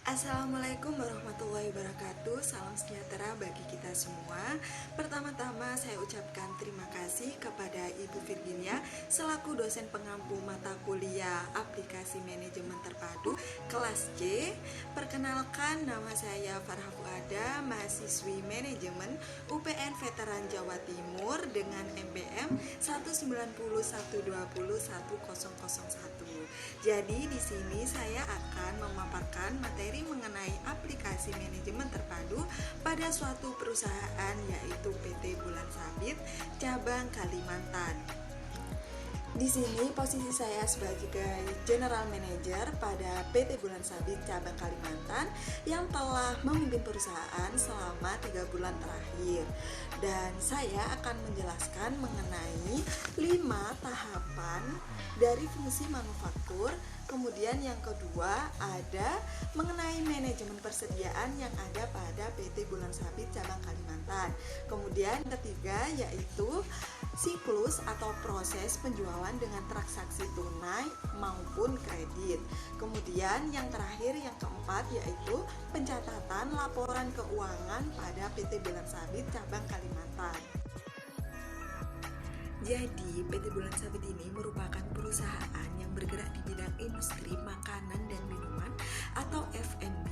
Assalamualaikum warahmatullahi wabarakatuh. Salam sejahtera bagi kita semua. Pertama-tama saya ucapkan terima kasih kepada Ibu Virginia selaku dosen pengampu mata kuliah Aplikasi Manajemen Terpadu kelas C. Perkenalkan, nama saya Farha Fuada, mahasiswi manajemen UPN Veteran Jawa Timur dengan MBM 190120101. Jadi di sini saya akan memaparkan materi mengenai aplikasi manajemen terpadu pada suatu perusahaan, yaitu PT Bulan Sabit cabang Kalimantan. Di sini posisi saya sebagai General Manager pada PT Bulan Sabit cabang Kalimantan yang telah memimpin perusahaan selama 3 bulan terakhir. Dan saya akan menjelaskan mengenai 5 tahapan dari fungsi manufaktur. Kemudian yang kedua ada mengenai manajemen persediaan yang ada pada PT Bulan Sabit cabang Kalimantan. Kemudian ketiga yaitu siklus atau proses penjualan dengan transaksi tunai maupun kredit. Kemudian yang terakhir, yang keempat, yaitu pencatatan laporan keuangan pada PT Bulan Sabit cabang Kalimantan. Jadi, PT Bulan Sabit ini merupakan perusahaan yang bergerak di bidang industri makanan dan minuman atau F&B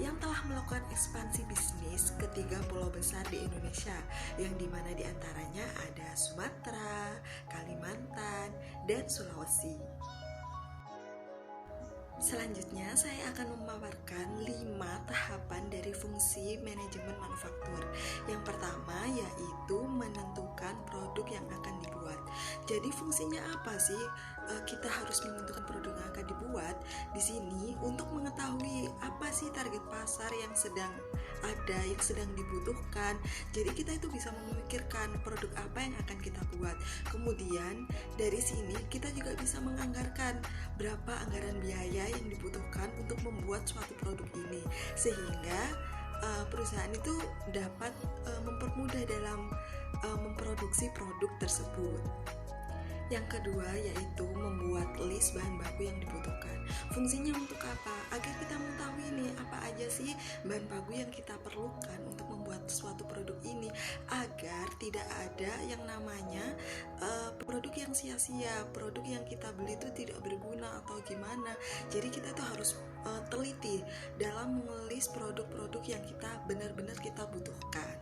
yang telah melakukan ekspansi bisnis ke 3 pulau besar di Indonesia, yang dimana diantaranya ada Sumatera, Kalimantan, dan Sulawesi. Selanjutnya saya akan memaparkan 5 tahapan dari fungsi manajemen manufaktur. Yang pertama yaitu menentukan produk yang akan dibuat. Jadi fungsinya apa sih? Kita harus menentukan produk yang akan dibuat di sini untuk mengetahui apa sih target pasar yang sedang ada, yang sedang dibutuhkan. Jadi kita itu bisa memikirkan produk apa yang akan kita buat. Kemudian dari sini kita juga bisa menganggarkan berapa anggaran biaya yang dibutuhkan untuk membuat suatu produk ini, sehingga perusahaan itu dapat mempermudah dalam memproduksi produk tersebut. Yang kedua yaitu membuat list bahan baku yang dibutuhkan. Fungsinya untuk apa? Agar kita mengetahui nih apa aja sih bahan baku yang kita perlukan untuk membuat suatu produk ini, agar tidak ada yang namanya produk yang sia-sia, produk yang kita beli itu tidak berguna atau gimana. Jadi kita tuh harus teliti dalam mengelis produk-produk yang kita benar-benar kita butuhkan.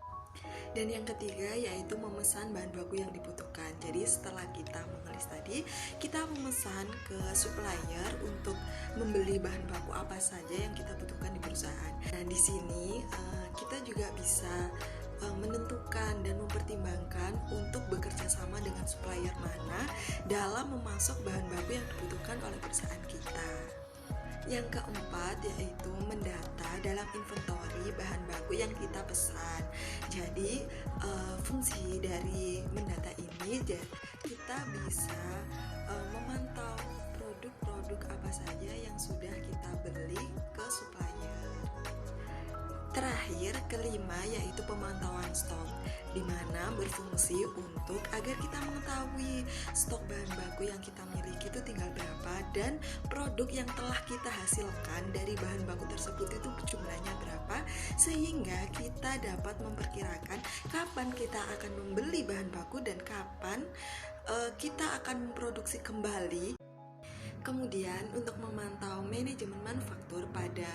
Dan yang ketiga yaitu memesan bahan baku yang dibutuhkan. Jadi setelah kita mengelis tadi, kita memesan ke supplier untuk membeli bahan baku apa saja yang kita butuhkan di perusahaan. Nah di sini kita juga bisa menentukan dan mempertimbangkan untuk bekerja sama dengan supplier mana dalam memasok bahan baku yang dibutuhkan oleh perusahaan kita. Yang keempat yaitu mendata dalam inventory bahan baku yang kita pesan. Jadi fungsi dari mendata ini kita bisa memantau produk-produk apa saja yang sudah kita beli ke supplier. Terakhir, kelima yaitu pemantauan stok, di mana berfungsi untuk agar kita mengetahui stok bahan baku yang kita miliki itu tinggal berapa, dan produk yang telah kita hasilkan dari bahan baku tersebut itu jumlahnya berapa, sehingga kita dapat memperkirakan kapan kita akan membeli bahan baku dan kapan kita akan memproduksi kembali. Kemudian untuk memantau manajemen manufaktur pada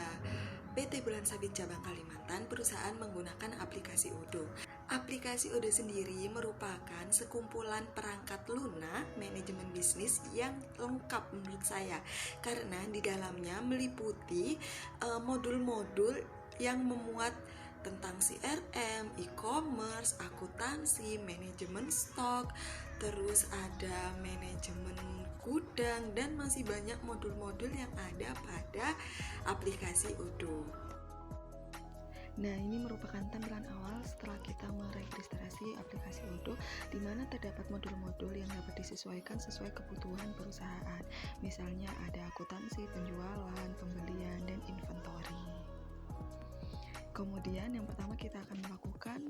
PT Bulan Sabit cabang Kalimantan, perusahaan menggunakan aplikasi Odoo. Aplikasi Odoo sendiri merupakan sekumpulan perangkat lunak manajemen bisnis yang lengkap menurut saya, karena di dalamnya meliputi modul-modul yang memuat tentang CRM, e-commerce, akuntansi, manajemen stok, terus ada manajemen gudang, dan masih banyak modul-modul yang ada pada aplikasi Odoo. Nah, ini merupakan tampilan awal setelah kita meregistrasi aplikasi Odoo, di mana terdapat modul-modul yang dapat disesuaikan sesuai kebutuhan perusahaan. Misalnya ada akuntansi, penjualan, pembelian, dan inventory. Kemudian yang pertama kita akan melakukan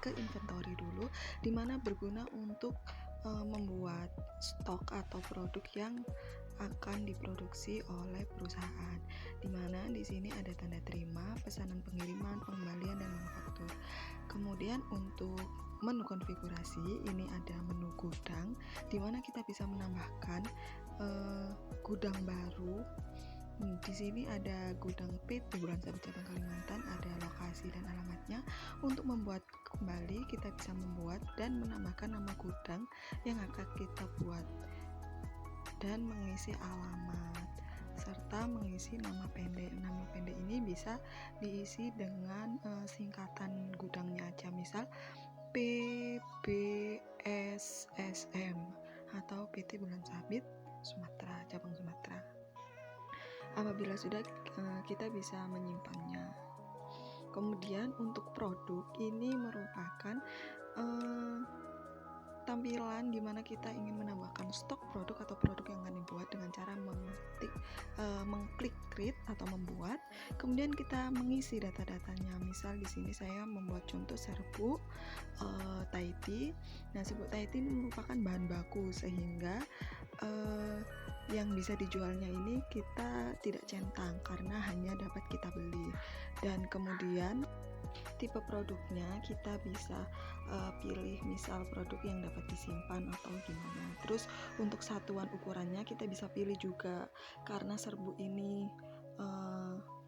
ke inventory dulu, di mana berguna untuk membuat stok atau produk yang akan diproduksi oleh perusahaan, di mana di di sini ada tanda terima, pesanan pengiriman, pengembalian, dan manufaktur. Kemudian untuk menu konfigurasi, ini ada menu gudang, di mana kita bisa menambahkan gudang baru. Di sini ada gudang PT Bulan Sabit Cabang Kalimantan, ada lokasi dan alamatnya. Untuk membuat kembali, kita bisa membuat dan menambahkan nama gudang yang akan kita buat dan mengisi alamat serta mengisi nama pendek. Nama pendek ini bisa diisi dengan singkatan gudangnya aja, misal PBSSM atau PT Bulan Sabit Sumatera, cabang Sumatera. Apabila sudah, kita bisa menyimpannya. Kemudian untuk produk ini merupakan tampilan di mana kita ingin menambahkan stok produk atau produk yang akan dibuat dengan cara mengklik create atau membuat. Kemudian kita mengisi data-datanya. Misal di sini saya membuat contoh serbuk Thai tea. Nah, serbuk Thai tea ini merupakan bahan baku, sehingga yang bisa dijualnya ini kita tidak centang karena hanya dapat kita beli. Dan kemudian tipe produknya kita bisa pilih, misal produk yang dapat disimpan atau gimana. Terus untuk satuan ukurannya kita bisa pilih juga, karena serbuk ini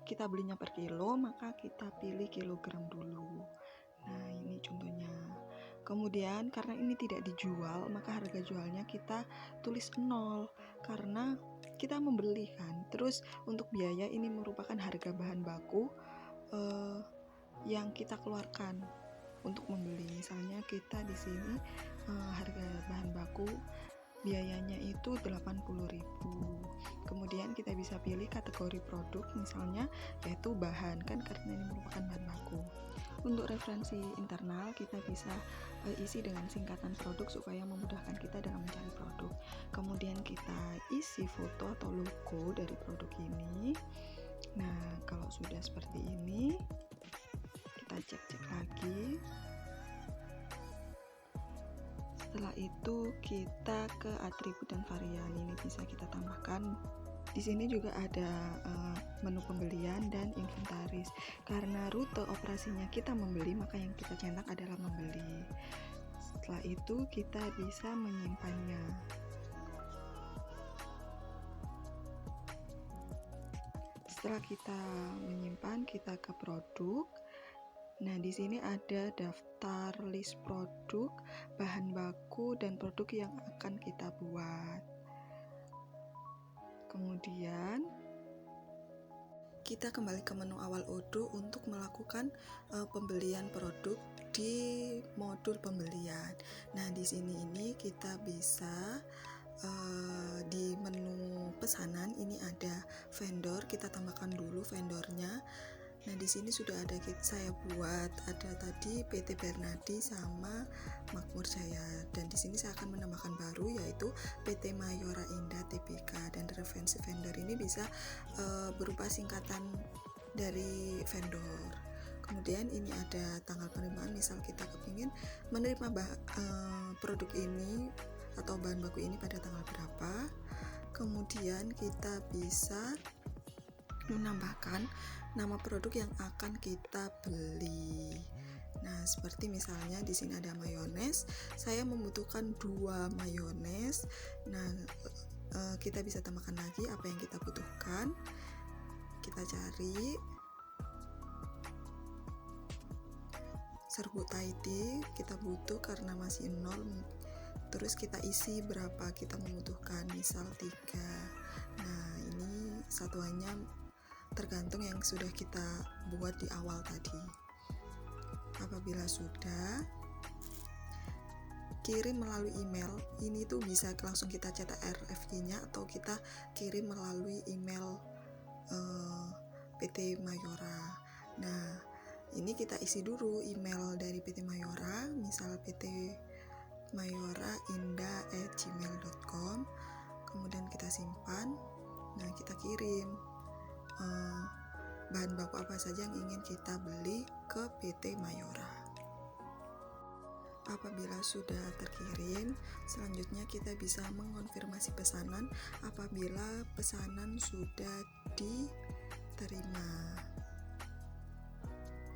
kita belinya per kilo, maka kita pilih kilogram dulu. Nah, ini contohnya. Kemudian karena ini tidak dijual, maka harga jualnya kita tulis 0 karena kita membeli kan. Terus untuk biaya ini merupakan harga bahan baku yang kita keluarkan untuk membeli. Misalnya kita di sini harga bahan baku biayanya itu 80.000. Kemudian kita bisa pilih kategori produk, misalnya yaitu bahan, kan karena ini merupakan bahan baku. Untuk referensi internal kita bisa isi dengan singkatan produk supaya memudahkan kita dalam mencari produk. Kemudian kita isi foto atau logo dari produk ini. Nah, kalau sudah seperti ini, kita cek-cek lagi. Setelah itu kita ke atribut dan varian. Ini bisa kita tambahkan. Di sini juga ada menu pembelian dan inventaris. Karena rute operasinya kita membeli, maka yang kita cetak adalah membeli. Setelah itu kita bisa menyimpannya. Setelah kita menyimpan, kita ke produk. Nah, di sini ada daftar list produk, bahan baku, dan produk yang akan kita buat. Kemudian kita kembali ke menu awal Odoo untuk melakukan pembelian produk di modul pembelian. Nah, di sini ini kita bisa di menu pesanan ini ada vendor, kita tambahkan dulu vendornya. Nah, di sini sudah ada saya buat, ada tadi PT Bernadi sama Makmur Jaya, dan di sini saya akan menambahkan baru yaitu PT Mayora Indah Tbk, dan referensi vendor ini bisa berupa singkatan dari vendor. Kemudian ini ada tanggal penerimaan, misal kita kepingin menerima produk ini atau bahan baku ini pada tanggal berapa. Kemudian kita bisa menambahkan nama produk yang akan kita beli. Nah, seperti misalnya di sini ada mayones, saya membutuhkan 2 mayones. Nah, kita bisa tambahkan lagi apa yang kita butuhkan. Kita cari serbuk Thai tea, kita butuh karena masih 0. Terus kita isi berapa kita membutuhkan, misal 3. Nah, ini satuannya tergantung yang sudah kita buat di awal tadi. Apabila sudah, kirim melalui email. Ini tuh bisa langsung kita cetak RFQ-nya atau kita kirim melalui email PT Mayora. Nah, ini kita isi dulu email dari PT Mayora, misal PT mayoraindah@gmail.com. Kemudian kita simpan. Nah, kita kirim bahan baku apa saja yang ingin kita beli ke PT Mayora. Apabila sudah terkirim, selanjutnya kita bisa mengonfirmasi pesanan. Apabila pesanan sudah diterima, diterima.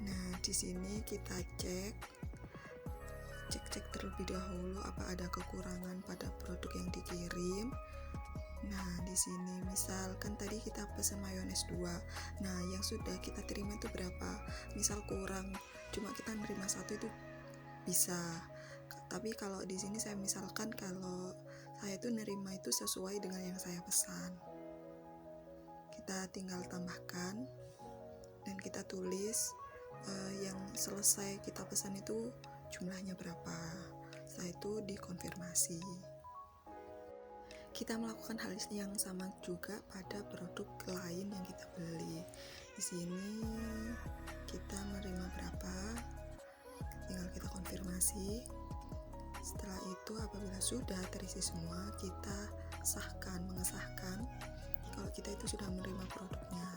Nah, di sini kita cek terlebih dahulu apa ada kekurangan pada produk yang dikirim. Nah, di sini misalkan tadi kita pesan mayones 2. Nah, yang sudah kita terima itu berapa? Misal kurang, cuma kita nerima 1 itu bisa. Tapi kalau di sini saya misalkan kalau saya itu nerima itu sesuai dengan yang saya pesan. Kita tinggal tambahkan dan kita tulis yang selesai kita pesan itu jumlahnya berapa. Setelah itu dikonfirmasi. Kita melakukan hal yang sama juga pada produk lain yang kita beli. Di sini kita menerima berapa, tinggal kita konfirmasi. Setelah itu apabila sudah terisi semua, kita mengesahkan kalau kita itu sudah menerima produknya.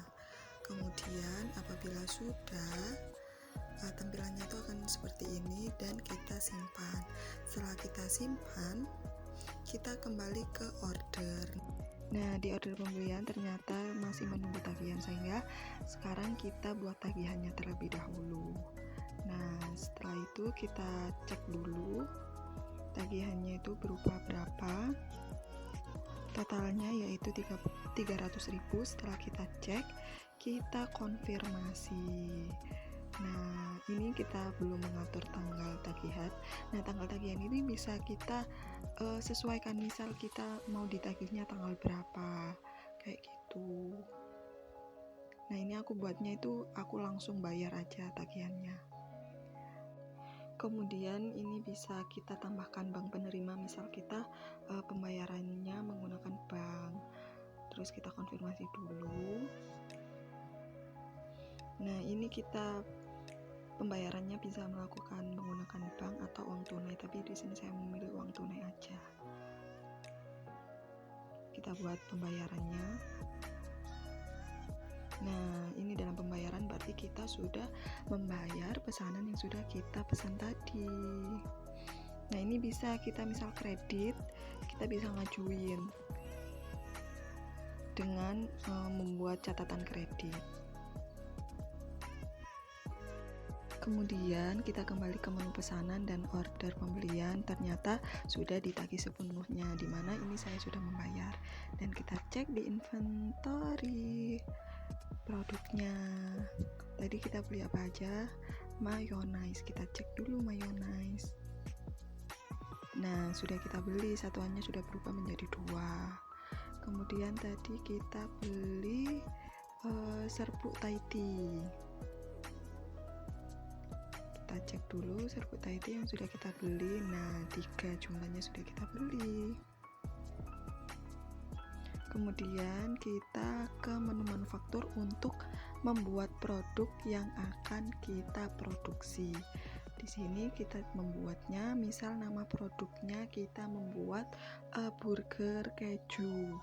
Kemudian apabila sudah, tampilannya itu akan seperti ini dan kita simpan. Setelah kita simpan, kita kembali ke order. Nah, di order pembelian ternyata masih menunggu tagihan, sehingga sekarang kita buat tagihannya terlebih dahulu. Nah, setelah itu kita cek dulu tagihannya itu berupa berapa. Totalnya yaitu 300.000. Setelah kita cek, kita konfirmasi. Nah, ini kita belum mengatur tanggal tagihan. Nah, tanggal tagihan ini bisa kita sesuaikan, misal kita mau ditagihnya tanggal berapa, kayak gitu. Nah, ini aku buatnya itu aku langsung bayar aja tagihannya. Kemudian ini bisa kita tambahkan bank penerima, misal kita pembayarannya menggunakan bank. Terus kita konfirmasi dulu. Nah, ini kita pembayarannya bisa melakukan menggunakan bank atau uang tunai, tapi di sini saya memilih uang tunai aja. Kita buat pembayarannya. Nah, ini dalam pembayaran berarti kita sudah membayar pesanan yang sudah kita pesan tadi. Nah, ini bisa kita misal kredit, kita bisa ngajuin dengan membuat catatan kredit. Kemudian kita kembali ke menu pesanan dan order pembelian, ternyata sudah ditagih sepenuhnya, dimana ini saya sudah membayar. Dan kita cek di inventory produknya. Tadi kita beli apa aja? Mayonnaise. Kita cek dulu mayonnaise. Nah, sudah kita beli, satuannya sudah berubah menjadi 2. Kemudian tadi kita beli serbuk Thai tea. Kita cek dulu serbuk Thai tea yang sudah kita beli. Nah, 3 jumlahnya sudah kita beli. Kemudian kita ke menu manufaktur untuk membuat produk yang akan kita produksi. Di sini kita membuatnya, misal nama produknya kita membuat burger keju.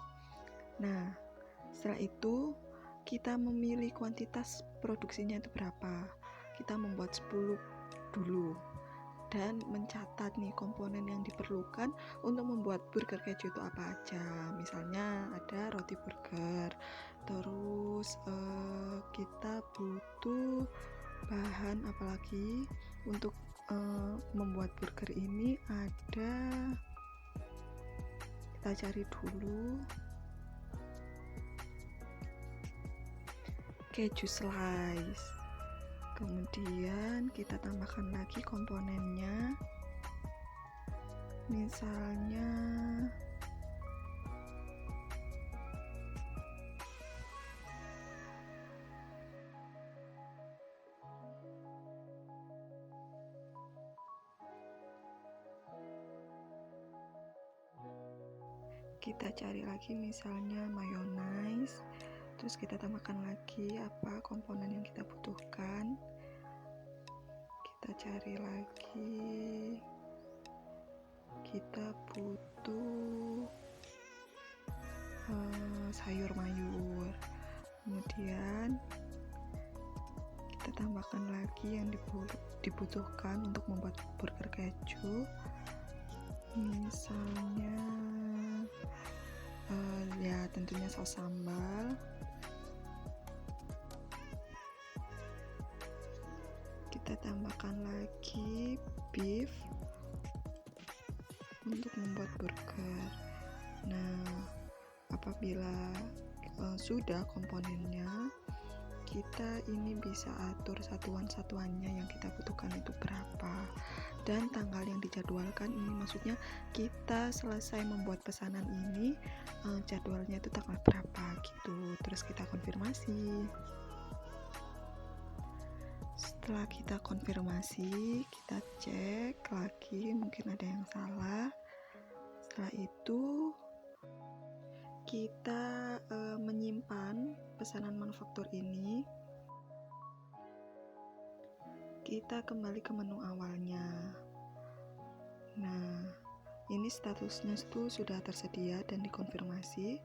Nah, setelah itu kita memilih kuantitas produksinya itu berapa. Kita membuat 10 dulu dan mencatat nih komponen yang diperlukan untuk membuat burger keju itu apa aja. Misalnya ada roti burger, terus kita butuh bahan apalagi untuk membuat burger ini. Ada, kita cari dulu, keju slice. Kemudian kita tambahkan lagi komponennya, misalnya kita cari lagi misalnya mayonnaise. Terus kita tambahkan lagi apa komponen yang kita butuhkan. Kita cari lagi, kita butuh sayur mayur. Kemudian kita tambahkan lagi yang dibutuhkan untuk membuat burger keju, misalnya ya tentunya saus sambal. kita tambahkan lagi beef untuk membuat burger. Nah, apabila sudah komponennya, kita ini bisa atur satuan-satuannya yang kita butuhkan itu berapa, dan tanggal yang dijadwalkan ini maksudnya kita selesai membuat pesanan ini jadwalnya itu tanggal berapa gitu. Terus kita konfirmasi. Setelah kita konfirmasi, kita cek lagi mungkin ada yang salah. Setelah itu kita menyimpan pesanan manufaktur ini. Kita kembali ke menu awalnya. Nah, ini statusnya itu sudah tersedia dan dikonfirmasi.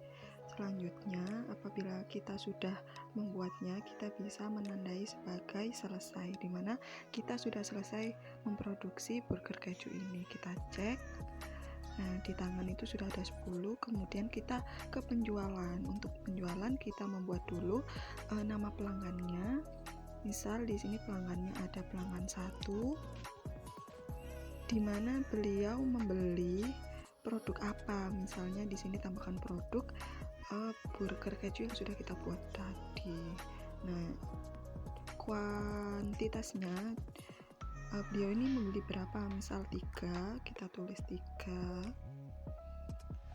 Selanjutnya, apabila kita sudah membuatnya, kita bisa menandai sebagai selesai, di mana kita sudah selesai memproduksi burger keju ini. Kita cek. Nah, di tangan itu sudah ada 10, kemudian kita ke penjualan. Untuk penjualan kita membuat dulu nama pelanggannya. Misal di sini pelanggannya ada pelanggan 1, di mana beliau membeli produk apa. Misalnya di sini tambahkan produk burger keju yang sudah kita buat tadi. Nah, kuantitasnya beliau ini membeli berapa, misal 3, kita tulis 3.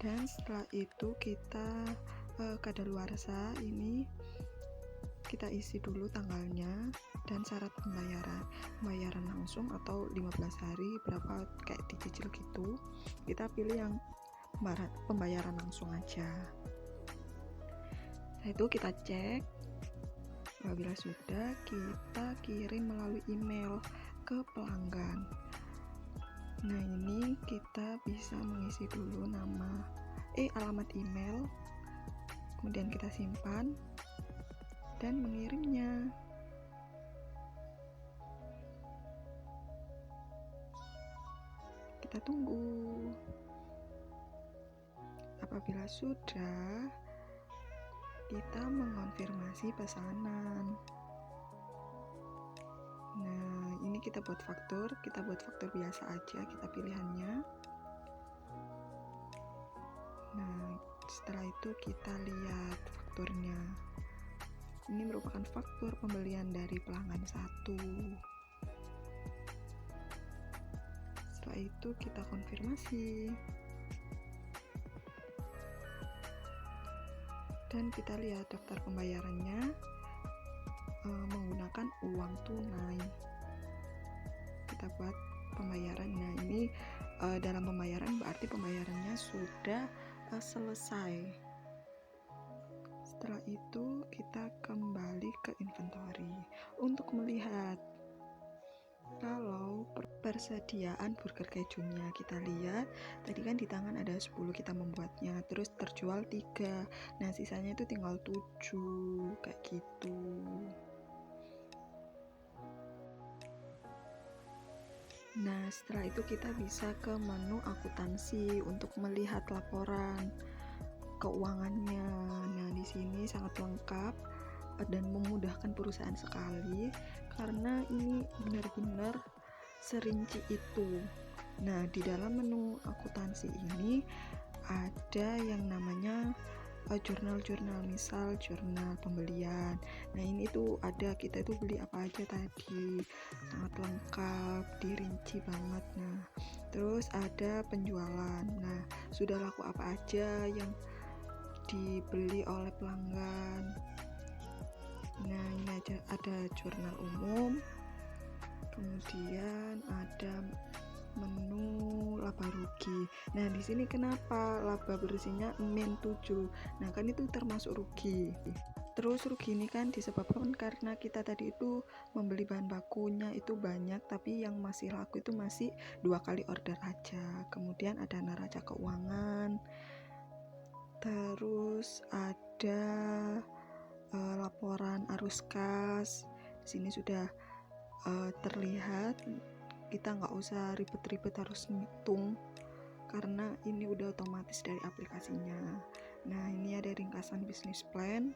Dan setelah itu kita kadaluarsa ini kita isi dulu tanggalnya dan syarat pembayaran langsung atau 15 hari berapa kayak dicicil gitu. Kita pilih yang pembayaran langsung aja. Setelah itu kita cek. Apabila sudah, kita kirim melalui email ke pelanggan. Nah, ini kita bisa mengisi dulu alamat email, kemudian kita simpan dan mengirimnya. Kita tunggu. Apabila sudah, kita mengonfirmasi pesanan. Nah, ini kita buat faktur biasa aja, kita pilihannya. Nah, setelah itu kita lihat fakturnya. Ini merupakan faktur pembelian dari pelanggan 1. Setelah itu kita konfirmasi. Dan kita lihat daftar pembayarannya menggunakan uang tunai. Kita buat pembayaran. Nah, ini dalam pembayaran berarti pembayarannya sudah selesai. Setelah itu kita kembali ke inventory untuk melihat kalau persediaan burger kejunya. Kita lihat tadi kan di tangan ada 10 kita membuatnya, terus terjual 3. Nah, sisanya itu tinggal 7 kayak gitu. Nah, setelah itu kita bisa ke menu akuntansi untuk melihat laporan keuangannya. Nah, di sini sangat lengkap dan memudahkan perusahaan sekali karena ini benar-benar serinci itu. Nah, di dalam menu akuntansi ini ada yang namanya jurnal-jurnal, misal jurnal pembelian. Nah, ini tuh ada kita itu beli apa aja tadi, sangat lengkap, dirinci banget. Nah, terus ada penjualan. Nah, sudah laku apa aja yang dibeli oleh pelanggan. Nah, ini ada jurnal umum, kemudian ada menu laba rugi. Nah, di sini kenapa laba bersihnya min 7? Nah, kan itu termasuk rugi. Terus rugi ini kan disebabkan karena kita tadi itu membeli bahan bakunya itu banyak, tapi yang masih laku itu masih 2 kali order aja. Kemudian ada neraca keuangan. Terus ada laporan arus kas. Di sini sudah terlihat. Kita nggak usah ribet-ribet harus ngitung karena ini udah otomatis dari aplikasinya. Nah, ini ada ringkasan bisnis plan.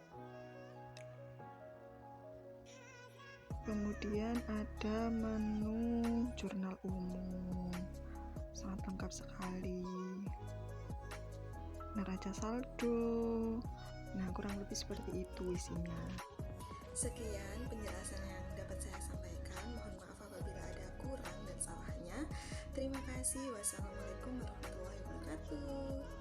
Kemudian ada menu jurnal umum, sangat lengkap sekali. Neraca saldo. Nah, kurang lebih seperti itu isinya. Sekian penjelasan yang dapat saya sampaikan. Mohon maaf apabila ada kurang dan salahnya. Terima kasih. Wassalamualaikum warahmatullahi wabarakatuh.